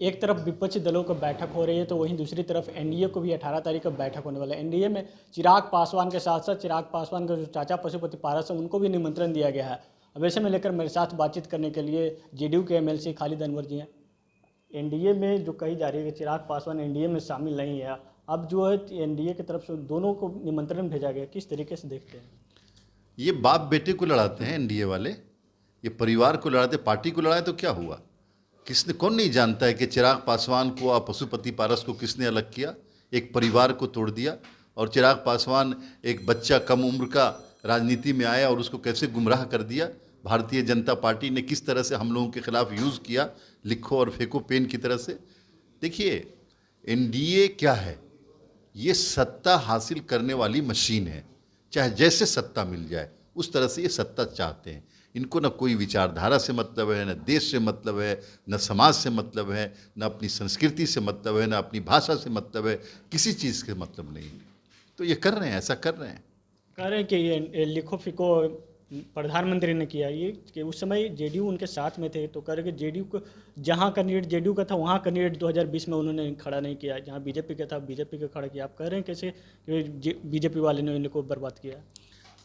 एक तरफ विपक्षी दलों की बैठक हो रही है तो वहीं दूसरी तरफ एनडीए को भी 18 तारीख को बैठक होने वाला है। एनडीए में चिराग पासवान के साथ साथ चिराग पासवान के जो चाचा पशुपति पारस हैं उनको भी निमंत्रण दिया गया है। अब ऐसे में लेकर मेरे साथ बातचीत करने के लिए जेडीयू के एमएलसी खालिद अनवर जी हैं। एनडीए में जो कही जा रही है कि चिराग पासवान एनडीए में शामिल नहीं है, अब जो है एनडीए की तरफ से दोनों को निमंत्रण भेजा गया, किस तरीके से देखते हैं? ये बाप बेटे को लड़ाते हैं एनडीए वाले, ये परिवार को लड़ाते, पार्टी को लड़ाए तो क्या हुआ? किसने, कौन नहीं जानता है कि चिराग पासवान को और पशुपति पारस को किसने अलग किया? एक परिवार को तोड़ दिया। और चिराग पासवान एक बच्चा कम उम्र का राजनीति में आया और उसको कैसे गुमराह कर दिया। भारतीय जनता पार्टी ने किस तरह से हम लोगों के खिलाफ यूज़ किया, लिखो और फेंको पेन की तरह से। देखिए, एनडीए क्या है? ये सत्ता हासिल करने वाली मशीन है, चाहे जैसे सत्ता मिल जाए उस तरह से ये सत्ता चाहते हैं। इनको न कोई विचारधारा से मतलब है, न देश से मतलब है, न समाज से मतलब है, न अपनी संस्कृति से मतलब है, न अपनी भाषा से मतलब है, किसी चीज़ के मतलब नहीं। तो ये कर रहे हैं, ऐसा कर रहे हैं। कह रहे हैं कि ये लिखो फिको प्रधानमंत्री ने किया, ये कि उस समय जेडीयू उनके साथ में थे तो कह रहे कि जेडीयू को जहाँ कैंडिडेट जेडीयू का था वहाँ कैंडिडेट 2020 में उन्होंने खड़ा नहीं किया, जहाँ बीजेपी का था बीजेपी का खड़ा किया। आप कह रहे हैं कैसे बीजेपी वाले ने इनको बर्बाद किया?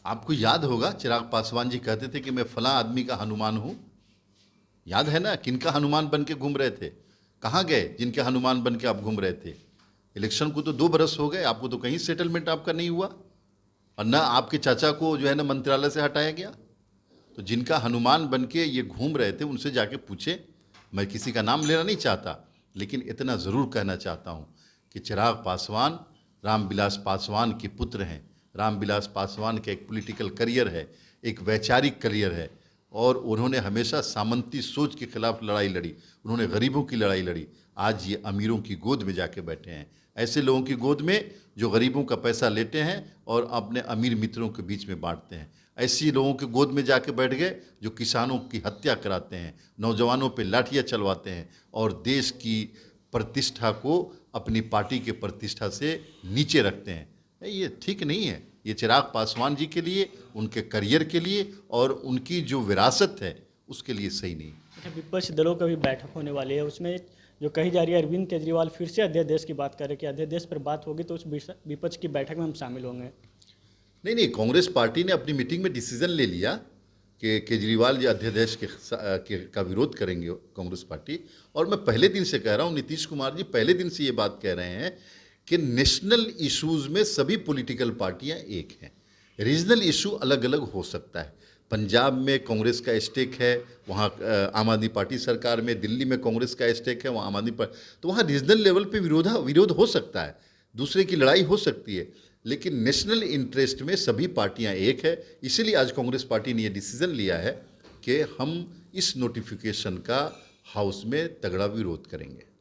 आपको याद होगा चिराग पासवान जी कहते थे कि मैं फलां आदमी का हनुमान हूँ। याद है ना? किनका हनुमान बन के घूम रहे थे? कहाँ गए जिनके हनुमान बन के आप घूम रहे थे? इलेक्शन को तो 2 बरस हो गए, आपको तो कहीं सेटलमेंट आपका नहीं हुआ, और ना आपके चाचा को जो है ना मंत्रालय से हटाया गया। तो जिनका हनुमान बन के ये घूम रहे थे उनसे जाके पूछे। मैं किसी का नाम लेना नहीं चाहता, लेकिन इतना ज़रूर कहना चाहता हूँ कि चिराग पासवान रामविलास पासवान के पुत्र हैं। रामविलास पासवान का एक पॉलिटिकल करियर है, एक वैचारिक करियर है, और उन्होंने हमेशा सामंती सोच के खिलाफ लड़ाई लड़ी, उन्होंने गरीबों की लड़ाई लड़ी। आज ये अमीरों की गोद में जाके बैठे हैं, ऐसे लोगों की गोद में जो गरीबों का पैसा लेते हैं और अपने अमीर मित्रों के बीच में बांटते हैं। ऐसी लोगों के गोद में जाके बैठ गए जो किसानों की हत्या कराते हैं, नौजवानों पे लाठियाँ चलवाते हैं और देश की प्रतिष्ठा को अपनी पार्टी के प्रतिष्ठा से नीचे रखते हैं। ये ठीक नहीं है। ये चिराग पासवान जी के लिए, उनके करियर के लिए और उनकी जो विरासत है उसके लिए सही नहीं। अच्छा, विपक्ष दलों का भी बैठक होने वाली है, उसमें जो कही जा रही है अरविंद केजरीवाल फिर से अध्यादेश की बात कर रहे हैं कि अध्यादेश पर बात होगी तो उस विपक्ष की बैठक में हम शामिल होंगे। नहीं नहीं, कांग्रेस पार्टी ने अपनी मीटिंग में डिसीजन ले लिया कि केजरीवाल जी अध्यादेश का विरोध करेंगे कांग्रेस पार्टी। और मैं पहले दिन से कह रहा हूँ, नीतीश कुमार जी पहले दिन से ये बात कह रहे हैं कि नेशनल इश्यूज़ में सभी पॉलिटिकल पार्टियां एक हैं, रीजनल इशू अलग अलग हो सकता है। पंजाब में कांग्रेस का स्टेक है, वहाँ आम आदमी पार्टी सरकार में, दिल्ली में कांग्रेस का स्टेक है, वहाँ आम आदमी पार्टी, तो वहाँ रीजनल लेवल पे विरोध हो सकता है, दूसरे की लड़ाई हो सकती है, लेकिन नेशनल इंटरेस्ट में सभी पार्टियां एक है। इसीलिए आज कांग्रेस पार्टी ने ये डिसीजन लिया है कि हम इस नोटिफिकेशन का हाउस में तगड़ा विरोध करेंगे।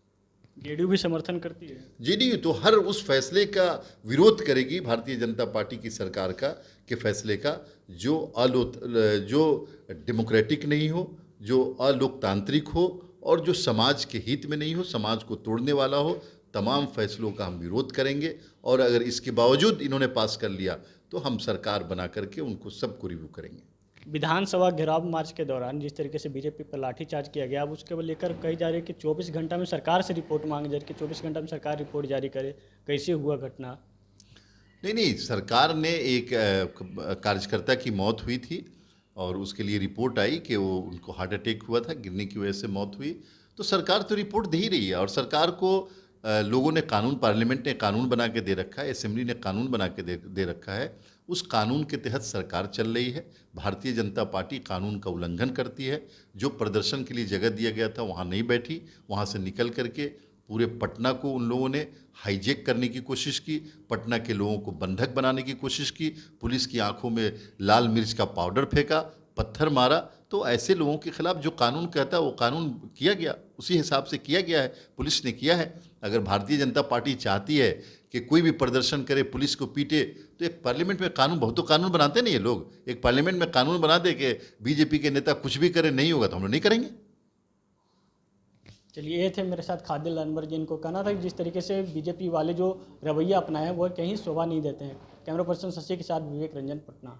जेडीयू भी समर्थन करती है? जेडीयू तो हर उस फैसले का विरोध करेगी भारतीय जनता पार्टी की सरकार का, के फैसले का जो डेमोक्रेटिक नहीं हो, जो अलोकतांत्रिक हो और जो समाज के हित में नहीं हो, समाज को तोड़ने वाला हो, तमाम फैसलों का हम विरोध करेंगे। और अगर इसके बावजूद इन्होंने पास कर लिया तो हम सरकार बना करके उनको सबको रिव्यू करेंगे। विधानसभा घेराव मार्च के दौरान जिस तरीके से बीजेपी पर लाठीचार्ज किया गया, अब उसके लेकर कही जा रही है कि 24 घंटा में सरकार से रिपोर्ट मांगी जा रही है कि 24 घंटा में सरकार रिपोर्ट जारी करे। कैसे हुआ घटना? नहीं नहीं, सरकार ने एक कार्यकर्ता की मौत हुई थी और उसके लिए रिपोर्ट आई कि वो उनको हार्ट अटैक हुआ था, गिरने की वजह से मौत हुई। तो सरकार तो रिपोर्ट दे ही रही है, और सरकार को लोगों ने कानून, पार्लियामेंट ने कानून बना के दे रखा है, असेंबली ने कानून बना के दे रखा है। उस कानून के तहत सरकार चल रही है। भारतीय जनता पार्टी कानून का उल्लंघन करती है। जो प्रदर्शन के लिए जगह दिया गया था वहाँ नहीं बैठी, वहाँ से निकल करके पूरे पटना को उन लोगों ने हाईजैक करने की कोशिश की, पटना के लोगों को बंधक बनाने की कोशिश की, पुलिस की आंखों में लाल मिर्च का पाउडर फेंका, पत्थर मारा। तो ऐसे लोगों के खिलाफ जो कानून कहता है वो कानून किया गया, उसी हिसाब से किया गया है, पुलिस ने किया है। अगर भारतीय जनता पार्टी चाहती है कि कोई भी प्रदर्शन करे, पुलिस को पीटे, तो एक पार्लियामेंट में कानून, बहुत तो कानून बनाते नहीं ये लोग, एक पार्लियामेंट में कानून बना दे कि बीजेपी के नेता कुछ भी करे, नहीं होगा तो हम लोग नहीं करेंगे। चलिए, ये थे मेरे साथ खालिद अनवर, जिनको कहना था कि जिस तरीके से बीजेपी वाले जो रवैया अपनाए हैं वो कहीं शोभा नहीं देते हैं। कैमरा पर्सन शशि के साथ विवेक रंजन, पटना।